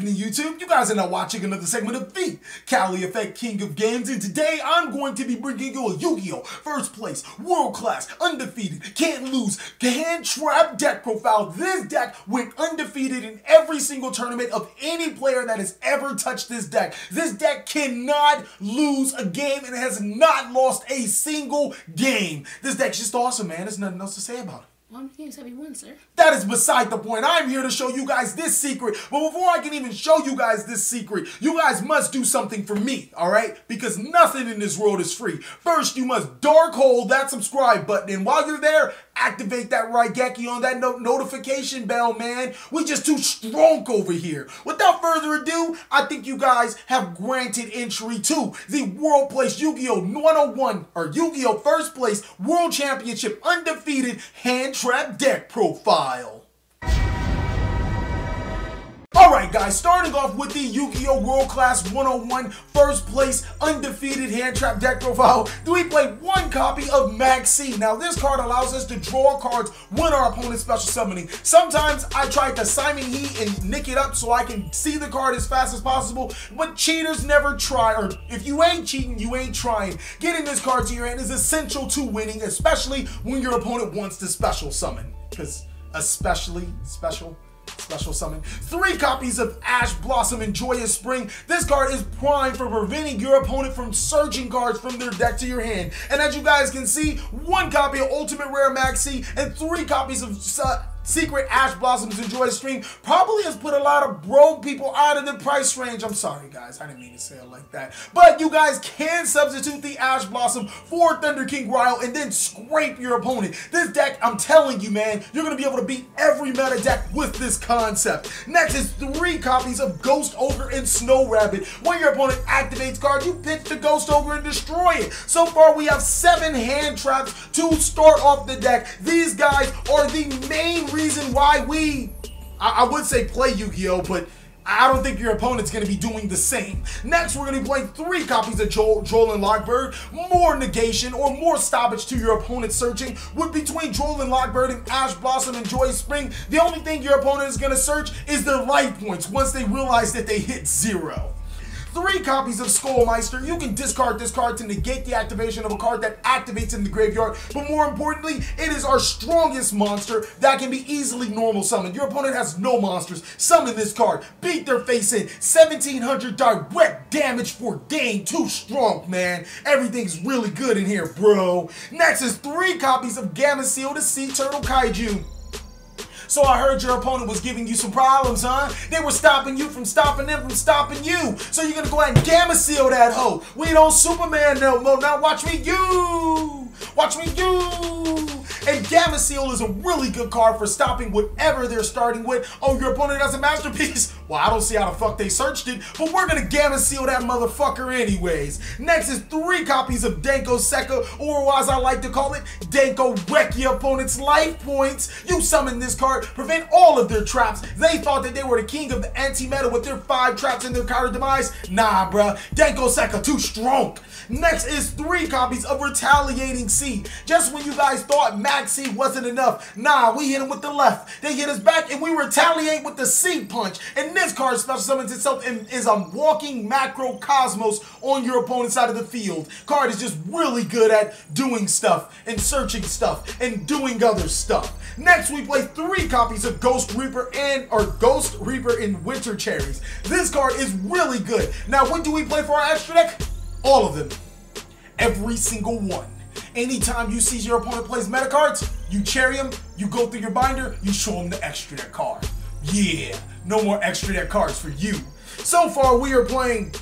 evening, YouTube. You guys are now watching another segment of the TheCaliEffect King of Games, and today I'm going to be bringing you a Yu-Gi-Oh! First place, world class, undefeated, can't lose, hand trap deck profile. This deck went undefeated in every single tournament of any player that has ever touched this deck. This deck cannot lose a game and has not lost a single game. This deck's just awesome, man. There's nothing else to say about it. How many games have you won, sir? That is beside the point. I'm here to show you guys this secret. But before I can even show you guys this secret, you guys must do something for me, alright? Because nothing in this world is free. First, you must dark hold that subscribe button. And while you're there, activate that Raigeki on that notification bell, man. We just too strong over here. Without further ado, I think you guys have granted entry to the World Place Yu-Gi-Oh! 101 or Yu-Gi-Oh! First Place World Championship Undefeated Hand Trap Deck Profile. Alright guys, starting off with the Yu-Gi-Oh! World Class 101 First Place Undefeated Hand Trap Deck Profile, we play one copy of Maxi. Now this card allows us to draw cards when our opponent's special summoning. Sometimes I try to Simon Heat and nick it up so I can see the card as fast as possible, but cheaters never try, or if you ain't cheating, you ain't trying. Getting this card to your hand is essential to winning, especially when your opponent wants to special summon. Because especially special summon. 3 copies of Ash Blossom and Joyous Spring. This card is prime for preventing your opponent from searching cards from their deck to your hand. And as you guys can see, 1 copy of Ultimate Rare Maxi and 3 copies of Secret Ash Blossoms and Joyous Spring probably has put a lot of broke people out of the price range. I'm sorry guys, I didn't mean to say it like that. But you guys can substitute the Ash Blossom for Thunder King Ryle and then scrape your opponent. This deck, I'm telling you man, you're going to be able to beat every meta deck with this concept. Next is 3 copies of Ghost Ogre and Snow Rabbit. When your opponent activates card, you pick the Ghost Ogre and destroy it. So far we have 7 hand traps to start off the deck. These guys are the main reason why I would say play Yu-Gi-Oh, but I don't think your opponent's going to be doing the same. Next, we're going to be playing 3 copies of Joel and Lockbird. More negation or more stoppage to your opponent's searching. With between Joel and Lockbird and Ash Blossom and Joyous Spring, the only thing your opponent is going to search is their life points once they realize that they hit 0. 3 copies of Skullmeister. You can discard this card to negate the activation of a card that activates in the graveyard, but more importantly, it is our strongest monster that can be easily normal summoned. Your opponent has no monsters. Summon this card. Beat their face in. 1700 direct damage for game. Too strong, man. Everything's really good in here, bro. Next is 3 copies of Gamma Seal, the Sea Turtle Kaiju. So I heard your opponent was giving you some problems, huh? They were stopping you from stopping them from stopping you. So you're gonna go ahead and Gamma Seal that hoe. We don't Superman no more. Now watch me you. Watch me you. And Gamma Seal is a really good card for stopping whatever they're starting with. Oh, your opponent has a masterpiece? Well, I don't see how the fuck they searched it, but we're gonna Gamma Seal that motherfucker anyways. Next is 3 copies of Denko Sekka, or as I like to call it, Denko Wreck your opponent's life points. You summon this card, prevent all of their traps. They thought that they were the king of the anti-meta with their 5 traps and their counter demise. Nah, bruh. Denko Sekka too strong. Next is 3 copies of Retaliating Sea. Just when you guys thought Maxi wasn't enough, nah, we hit him with the left. They hit us back and we retaliate with the Sea Punch. And this card special summons itself and is a walking macrocosmos on your opponent's side of the field. Card is just really good at doing stuff and searching stuff and doing other stuff. Next, we play 3 copies of Ghost Reaper and Winter Cherries. This card is really good. Now, what do we play for our extra deck? All of them. Every single one. Anytime you see your opponent plays meta cards, you cherry them, you go through your binder, you show them the extra deck card. Yeah, no more extra deck cards for you. So far, we are playing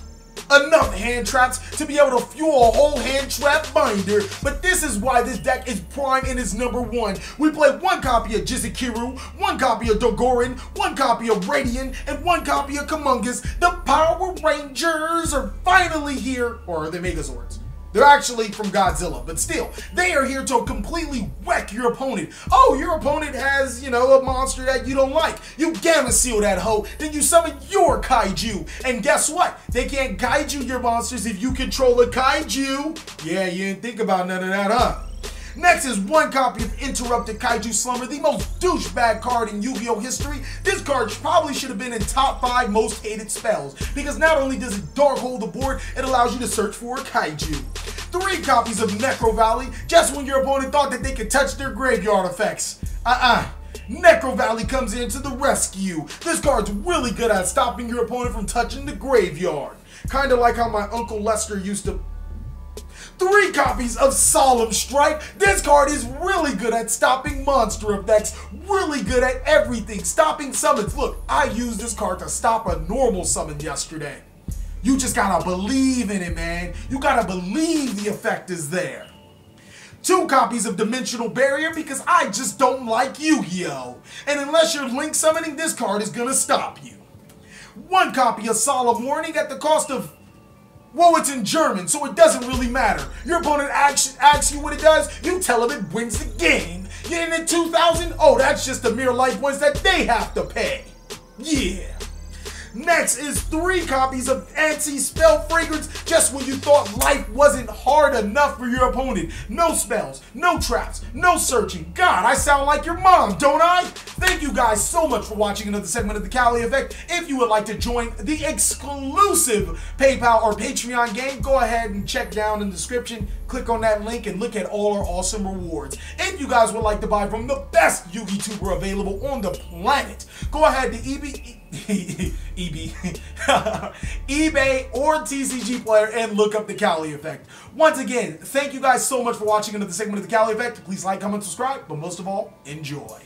enough hand traps to be able to fuel a whole hand trap binder, but this is why this deck is prime and is #1. We play 1 copy of Jizukiru, 1 copy of Dogoran, 1 copy of Radiant, and 1 copy of Kamungus. The Power Rangers are finally here, or are they Megazords? They're actually from Godzilla, but still, they are here to completely wreck your opponent. Oh, your opponent has, a monster that you don't like. You Gamma Seal that hoe, then you summon your Kaiju. And guess what? They can't Kaiju your monsters if you control a Kaiju. Yeah, you didn't think about none of that, huh? Next is one copy of Interrupted Kaiju Slumber, the most douchebag card in Yu-Gi-Oh! History. This card probably should have been in top 5 most hated spells, because not only does it dark hole the board, it allows you to search for a kaiju. 3 copies of Necro Valley, just when your opponent thought that they could touch their graveyard effects. Necro Valley comes in to the rescue. This card's really good at stopping your opponent from touching the graveyard. Kinda like how my Uncle Lester used to. 3 copies of Solemn Strike. This card is really good at stopping monster effects. Really good at everything. Stopping summons. Look, I used this card to stop a normal summon yesterday. You just gotta believe in it, man. You gotta believe the effect is there. 2 copies of Dimensional Barrier because I just don't like Yu-Gi-Oh! And unless you're link summoning, this card is gonna stop you. 1 copy of Solemn Warning at the cost of, well, it's in German, so it doesn't really matter. Your opponent asks you what it does, you tell them it wins the game. Getting it 2,000? Oh, that's just the mere life points that they have to pay. Yeah. Next is 3 copies of Anti-Spell Fragrance, just when you thought life wasn't hard enough for your opponent. No spells, no traps, no searching. God, I sound like your mom, don't I? Thank you guys so much for watching another segment of the Cali Effect. If you would like to join the exclusive PayPal or Patreon game, go ahead and check down in the description. Click on that link and look at all our awesome rewards. If you guys would like to buy from the best Yu-Gi tuber available on the planet, go ahead to eBay or TCGPlayer and look up the Cali Effect. Once again, thank you guys so much for watching another segment of the Cali Effect. Please like, comment, subscribe, but most of all, enjoy.